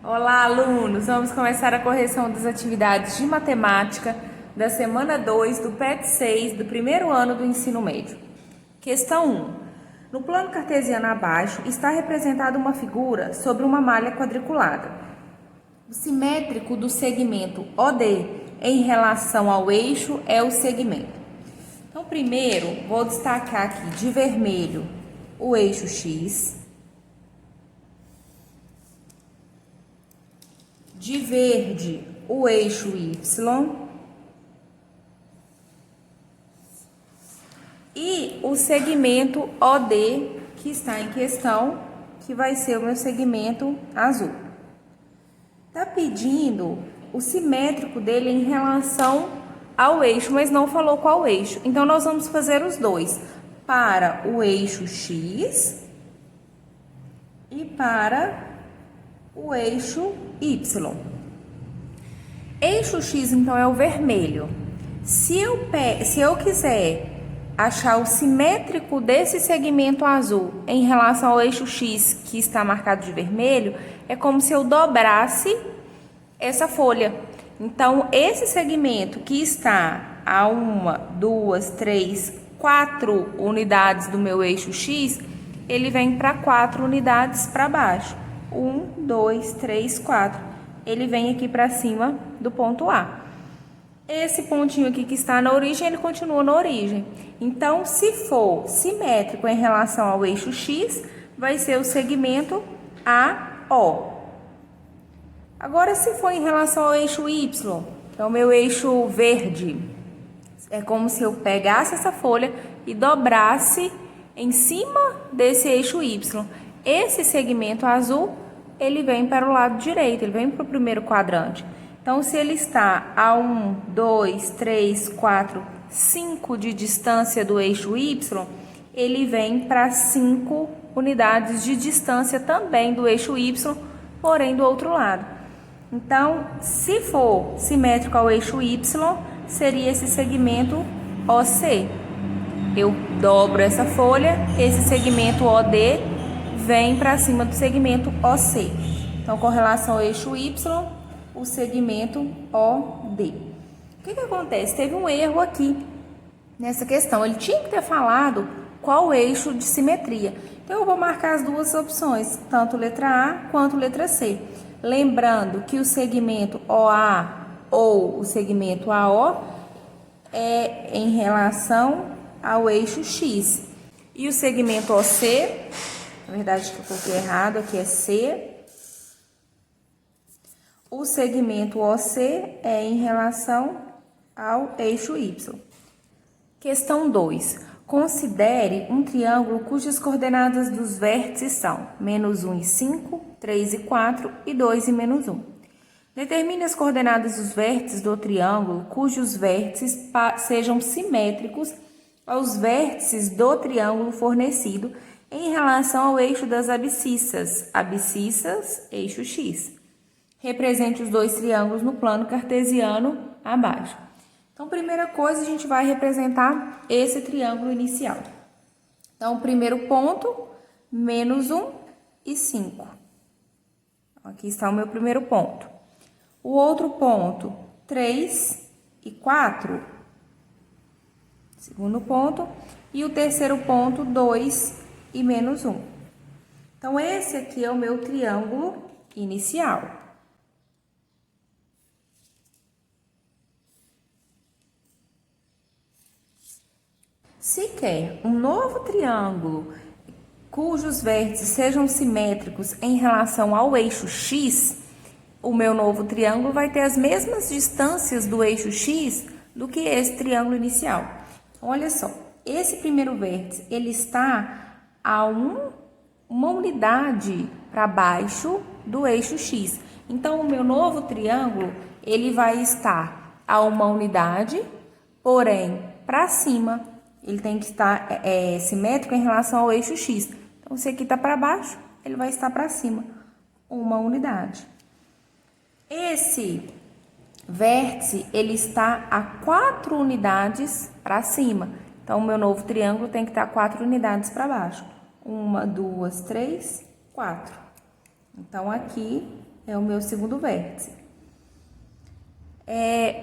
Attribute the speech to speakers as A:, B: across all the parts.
A: Olá, alunos! Vamos começar a correção das atividades de matemática da semana 2 do PET 6 do primeiro ano do ensino médio. Questão 1. No plano cartesiano abaixo está representada uma figura sobre uma malha quadriculada. O simétrico do segmento OD em relação ao eixo é o segmento. Então, primeiro, vou destacar aqui de vermelho o eixo X. De verde, o eixo Y e o segmento OD que está em questão, que vai ser o meu segmento azul. Tá pedindo o simétrico dele em relação ao eixo, mas não falou qual eixo. Então, nós vamos fazer os dois, para o eixo X e para o eixo Y. Eixo X, então, é o vermelho. Se eu quiser achar o simétrico desse segmento azul em relação ao eixo X, que está marcado de vermelho, é como se eu dobrasse essa folha. Então, esse segmento que está a 1, 2, 3, 4 unidades do meu eixo X, ele vem para 4 unidades para baixo. 1, 2, 3, 4. Ele vem aqui para cima do ponto A. Esse pontinho aqui que está na origem, ele continua na origem. Então, se for simétrico em relação ao eixo X, vai ser o segmento AO. Agora, se for em relação ao eixo Y, que é o meu eixo verde, é como se eu pegasse essa folha e dobrasse em cima desse eixo Y. Esse segmento azul, ele vem para o lado direito, ele vem para o primeiro quadrante. Então, se ele está a 1, 2, 3, 4, 5 de distância do eixo Y, ele vem para 5 unidades de distância também do eixo Y, porém do outro lado. Então, se for simétrico ao eixo Y, seria esse segmento OC. Eu dobro essa folha, esse segmento OD vem para cima do segmento OC. Então, com relação ao eixo Y, o segmento OD. O que acontece? Teve um erro aqui nessa questão. Ele tinha que ter falado qual eixo de simetria. Então, eu vou marcar as duas opções, tanto letra A quanto letra C. Lembrando que o segmento OA ou o segmento AO é em relação ao eixo X. E o segmento OC, na verdade, que eu coloquei errado, aqui é C. O segmento OC é em relação ao eixo Y. Questão 2. Considere um triângulo cujas coordenadas dos vértices são -1 e 5, 3 e 4 e 2 e -1. Determine as coordenadas dos vértices do triângulo cujos vértices sejam simétricos aos vértices do triângulo fornecido em relação ao eixo das abscissas, eixo X. Represente os dois triângulos no plano cartesiano abaixo. Então, primeira coisa, a gente vai representar esse triângulo inicial. Então, o primeiro ponto, -1 e 5. Aqui está o meu primeiro ponto. O outro ponto, 3 e 4. Segundo ponto. E o terceiro ponto, 2 e -1. Então, esse aqui é o meu triângulo inicial. Se quer um novo triângulo cujos vértices sejam simétricos em relação ao eixo X, o meu novo triângulo vai ter as mesmas distâncias do eixo X do que esse triângulo inicial. Olha só, esse primeiro vértice, ele está a uma unidade para baixo do eixo X. Então, o meu novo triângulo, ele vai estar a uma unidade, porém, para cima. Ele tem que estar simétrico em relação ao eixo X. Então, se aqui está para baixo, ele vai estar para cima, uma unidade. Esse vértice, ele está a 4 unidades para cima. Então, o meu novo triângulo tem que estar 4 unidades para baixo. 1, 2, 3, 4. Então, aqui é o meu segundo vértice.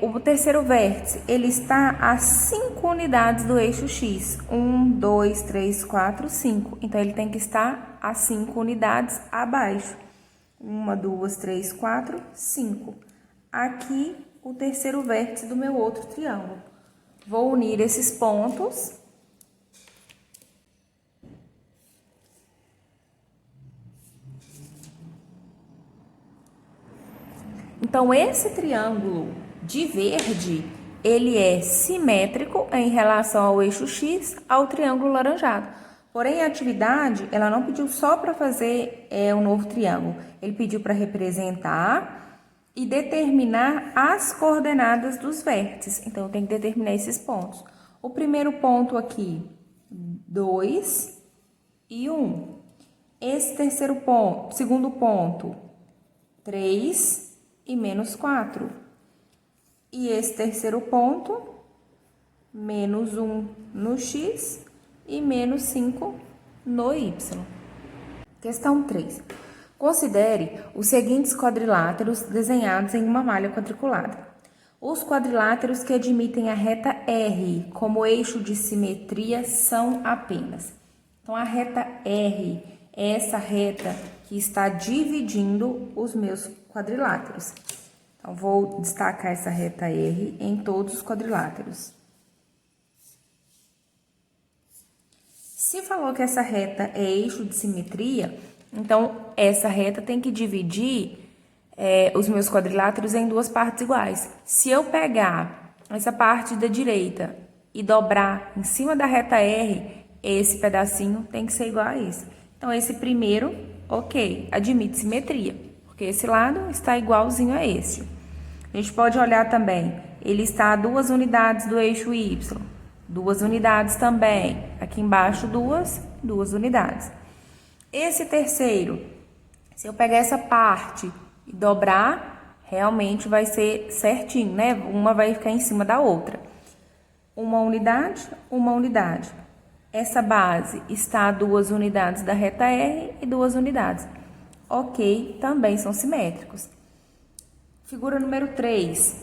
A: O terceiro vértice, ele está a 5 unidades do eixo X. 1, 2, 3, 4, 5. Então, ele tem que estar a 5 unidades abaixo. 1, 2, 3, 4, 5. Aqui, o terceiro vértice do meu outro triângulo. Vou unir esses pontos. Então, esse triângulo de verde, ele é simétrico em relação ao eixo X ao triângulo laranjado. Porém, a atividade, ela não pediu só para fazer um novo triângulo. Ele pediu para representar e determinar as coordenadas dos vértices. Então, eu tenho que determinar esses pontos. O primeiro ponto aqui, 2 e 1. Esse terceiro ponto, segundo ponto, 3 e menos 4. E esse terceiro ponto, menos 1 no X e menos 5 no Y. Questão 3. Considere os seguintes quadriláteros desenhados em uma malha quadriculada. Os quadriláteros que admitem a reta R como eixo de simetria são apenas. Então, a reta R é essa reta que está dividindo os meus quadriláteros. Então, vou destacar essa reta R em todos os quadriláteros. Se falou que essa reta é eixo de simetria, então essa reta tem que dividir os meus quadriláteros em duas partes iguais. Se eu pegar essa parte da direita e dobrar em cima da reta R, esse pedacinho tem que ser igual a esse. Então, esse primeiro, ok, admite simetria, porque esse lado está igualzinho a esse. A gente pode olhar também, ele está a 2 unidades do eixo Y, 2 unidades também, aqui embaixo 2 unidades. Esse terceiro, se eu pegar essa parte e dobrar, realmente vai ser certinho, né? Uma vai ficar em cima da outra. 1 unidade, 1 unidade. Essa base está a 2 unidades da reta R e 2 unidades. Ok, também são simétricos. Figura número 3.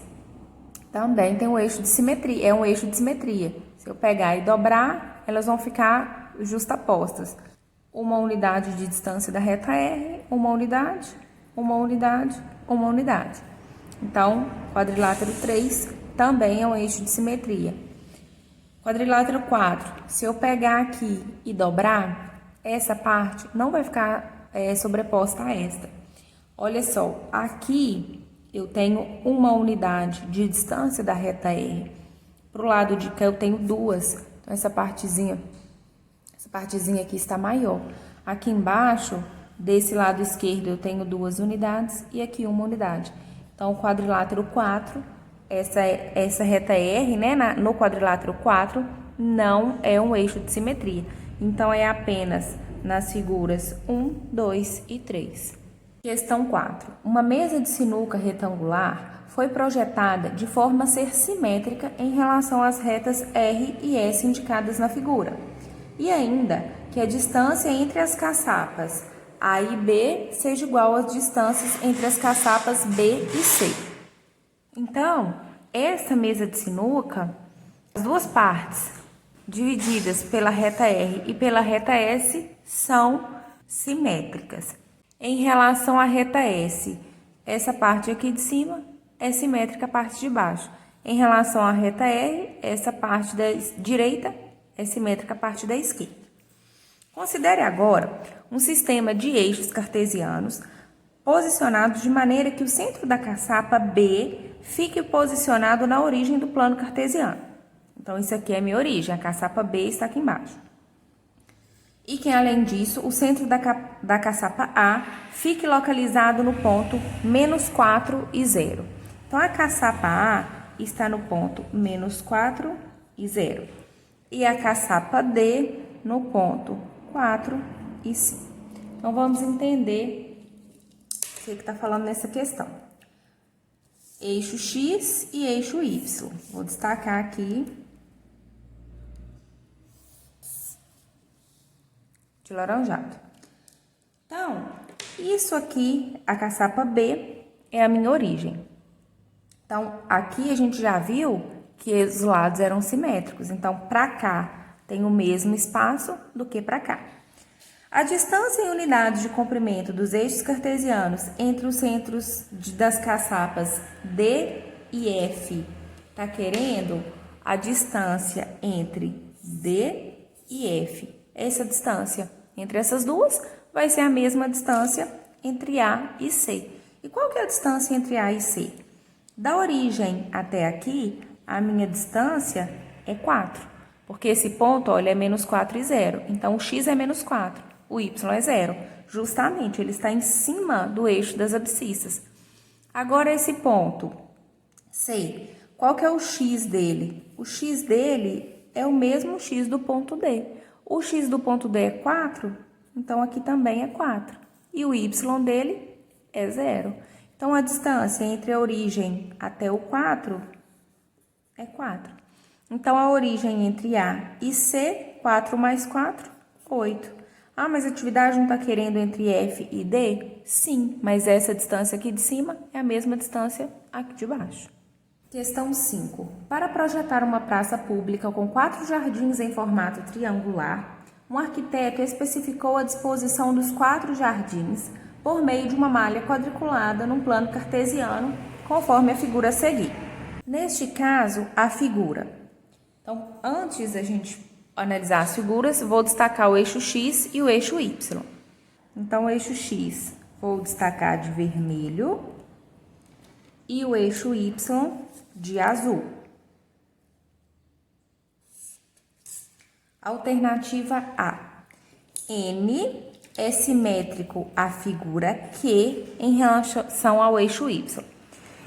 A: Também tem um eixo de simetria, é um eixo de simetria. Se eu pegar e dobrar, elas vão ficar justapostas. 1 unidade de distância da reta R, 1 unidade, 1 unidade, 1 unidade. Então, quadrilátero 3 também é um eixo de simetria. Quadrilátero 4, se eu pegar aqui e dobrar, essa parte não vai ficar sobreposta a esta. Olha só, aqui eu tenho 1 unidade de distância da reta R. Pro lado de cá eu tenho 2, então essa partezinha aqui está maior. Aqui embaixo, desse lado esquerdo, eu tenho 2 unidades e aqui 1 unidade. Então, o quadrilátero 4... Essa reta R, né, no quadrilátero 4, não é um eixo de simetria. Então, é apenas nas figuras 1, 2 e 3. Questão 4. Uma mesa de sinuca retangular foi projetada de forma a ser simétrica em relação às retas R e S indicadas na figura. E ainda que a distância entre as caçapas A e B seja igual às distâncias entre as caçapas B e C. Então, essa mesa de sinuca, as duas partes divididas pela reta R e pela reta S são simétricas. Em relação à reta S, essa parte aqui de cima é simétrica à parte de baixo. Em relação à reta R, essa parte da direita é simétrica à parte da esquerda. Considere agora um sistema de eixos cartesianos posicionados de maneira que o centro da caçapa B fique posicionado na origem do plano cartesiano. Então, isso aqui é a minha origem, a caçapa B está aqui embaixo. E que, além disso, o centro da caçapa A fique localizado no ponto menos 4 e 0. Então, a caçapa A está no ponto menos 4 e 0. E a caçapa D no ponto 4 e 5. Então, vamos entender o que está falando nessa questão. Eixo X e eixo Y. Vou destacar aqui de laranjado. Então, Isso aqui, a caçapa B, é a minha origem. Então, aqui a gente já viu que os lados eram simétricos. Então, para cá tem o mesmo espaço do que para cá. A distância em unidades de comprimento dos eixos cartesianos entre os centros das caçapas D e F está querendo a distância entre D e F. Essa distância entre essas duas vai ser a mesma distância entre A e C. E qual que é a distância entre A e C? Da origem até aqui, a minha distância é 4. Porque esse ponto, olha, é menos 4 e 0. Então, o x é menos 4, o y é 0. Justamente, ele está em cima do eixo das abscissas. Agora, esse ponto, C, qual que é o x dele? O x dele é o mesmo x do ponto D. O x do ponto D é 4, então aqui também é 4. E o y dele é 0. Então, a distância entre a origem até o 4 é 4. Então, a origem entre A e C, 4 mais 4, 8. Ah, mas a atividade não está querendo entre F e D? Sim, mas essa distância aqui de cima é a mesma distância aqui de baixo. Questão 5. Para projetar uma praça pública com 4 jardins em formato triangular, um arquiteto especificou a disposição dos 4 jardins por meio de uma malha quadriculada num plano cartesiano, conforme a figura a seguir. Neste caso, a figura. Então, antes da gente analisar as figuras, vou destacar o eixo X e o eixo Y. Então, o eixo X vou destacar de vermelho e o eixo Y de azul. Alternativa A. N é simétrico à figura Q em relação ao eixo Y.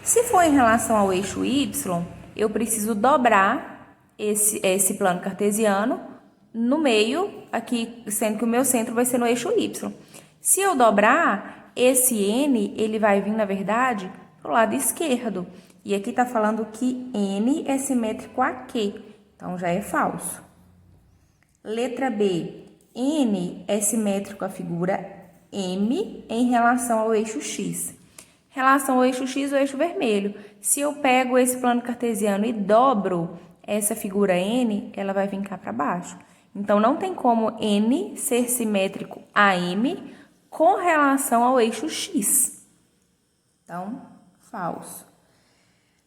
A: Se for em relação ao eixo Y, eu preciso dobrar esse plano cartesiano no meio, aqui, sendo que o meu centro vai ser no eixo Y. Se eu dobrar, esse N, ele vai vir, na verdade, para o lado esquerdo. E aqui está falando que N é simétrico a Q, então já é falso. Letra B. N é simétrico à figura M em relação ao eixo X. Em relação ao eixo X, o eixo vermelho. Se eu pego esse plano cartesiano e dobro essa figura N, ela vai vir cá para baixo. Então, não tem como N ser simétrico a M com relação ao eixo X. Então, falso.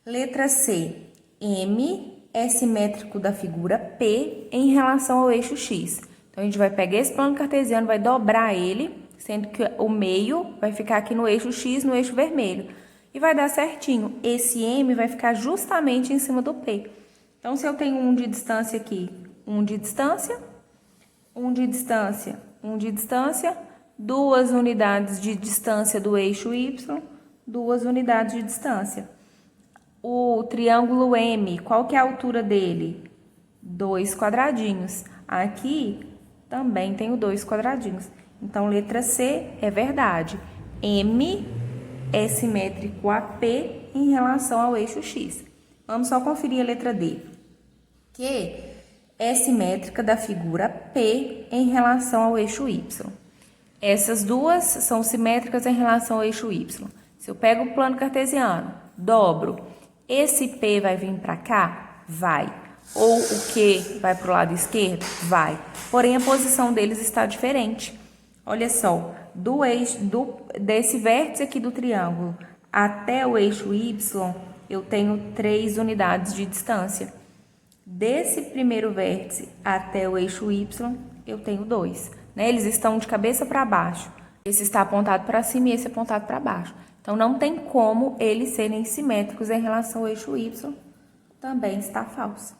A: Letra C. M é simétrico da figura P em relação ao eixo X. Então, a gente vai pegar esse plano cartesiano, vai dobrar ele, sendo que o meio vai ficar aqui no eixo X, no eixo vermelho. E vai dar certinho. Esse M vai ficar justamente em cima do P. Então, se eu tenho um de distância aqui, um de distância, um de distância, um de distância, 2 unidades de distância do eixo Y, 2 unidades de distância. O triângulo M, qual que é a altura dele? 2 quadradinhos. Aqui também tenho 2 quadradinhos. Então, letra C é verdade. M é simétrico a P em relação ao eixo X. Vamos só conferir a letra D. Q é simétrica da figura P em relação ao eixo Y. Essas duas são simétricas em relação ao eixo Y. Se eu pego o plano cartesiano, dobro, esse P vai vir para cá? Vai. Ou o Q vai para o lado esquerdo? Vai. Porém, a posição deles está diferente. Olha só, desse vértice aqui do triângulo até o eixo Y, eu tenho 3 unidades de distância. Desse primeiro vértice até o eixo Y, eu tenho 2. Né? Eles estão de cabeça para baixo. Esse está apontado para cima e esse apontado para baixo. Então, não tem como eles serem simétricos em relação ao eixo Y. Também está falso.